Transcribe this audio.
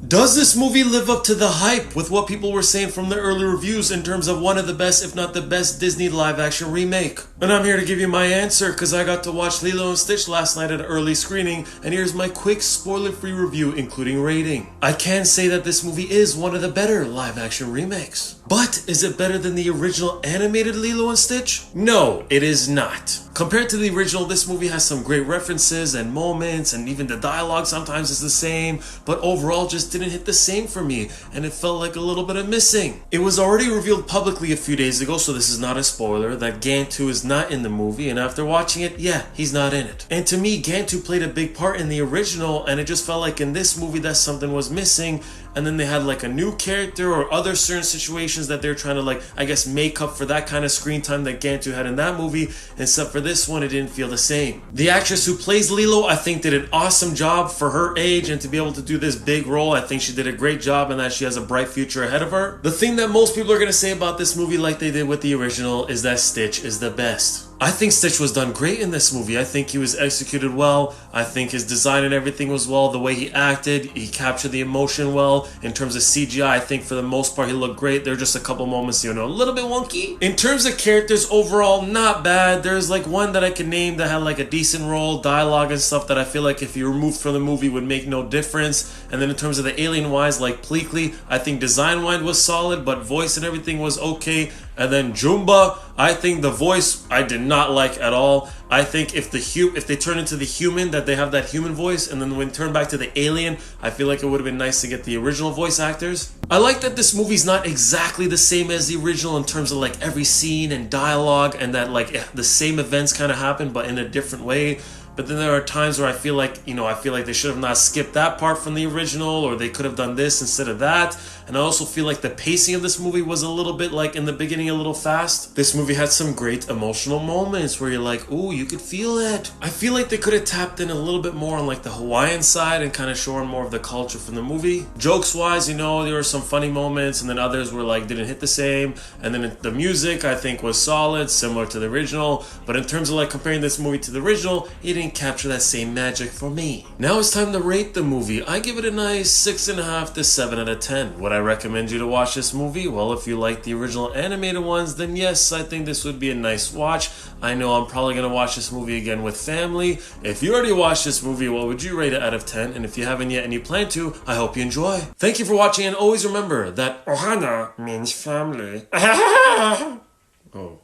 Does this movie live up to the hype with what people were saying from the early reviews in terms of one of the best, if not the best, Disney live-action remake? And I'm here to give you my answer because I got to watch Lilo and Stitch last night at an early screening, and here's my quick spoiler-free review including rating. I can say that this movie is one of the better live-action remakes. But is it better than the original animated Lilo and Stitch? No, it is not. Compared to the original, this movie has some great references and moments, and even the dialogue sometimes is the same, but overall just didn't hit the same for me, and it felt like a little bit of missing. It was already revealed publicly a few days ago, so this is not a spoiler, that Gantu is not in the movie, and after watching it, yeah, he's not in it. And to me, Gantu played a big part in the original, and it just felt like in this movie that something was missing, and then they had like a new character or other certain situations that they're trying to like, I guess, make up for that kind of screen time that Gantu had in that movie, except for this one, it didn't feel the same. The actress who plays Lilo, I think did an awesome job for her age, and to be able to do this big role, I think she did a great job and that she has a bright future ahead of her. The thing that most people are going to say about this movie, like they did with the original, is that Stitch is the best. I think Stitch was done great in this movie. I think he was executed well. I think his design and everything was well. The way he acted, he captured the emotion well. In terms of CGI, I think for the most part he looked great. There are just a couple moments, a little bit wonky. In terms of characters, overall, not bad. There's like one that I can name that had like a decent role, dialogue and stuff that I feel like if you removed from the movie would make no difference. And then in terms of the alien-wise, like Pleakley, I think design-wise was solid, but voice and everything was okay. And then Jumba, I think the voice I did not like at all. I think if they turn into the human, that they have that human voice, and then when turn back to the alien, I feel like it would have been nice to get the original voice actors. I like that this movie's not exactly the same as the original in terms of like every scene and dialogue, and that like the same events kind of happen but in a different way. But then there are times where I feel like, they should have not skipped that part from the original, or they could have done this instead of that. And I also feel like the pacing of this movie was a little bit like in the beginning a little fast. This movie had some great emotional moments where you're like, ooh, you could feel it. I feel like they could have tapped in a little bit more on like the Hawaiian side and kind of showing more of the culture from the movie. Jokes wise, there were some funny moments, and then others were like didn't hit the same. And then the music I think was solid, similar to the original. But in terms of like comparing this movie to the original, it didn't capture that same magic for me. Now it's time to rate the movie. I give it a nice 6.5 to 7 out of 10. Would I recommend you to watch this movie? Well, if you like the original animated ones, then yes, I think this would be a nice watch. I know I'm probably going to watch this movie again with family. If you already watched this movie, what would you rate it out of 10? And if you haven't yet and you plan to, I hope you enjoy. Thank you for watching, and always remember that ohana means family. Oh.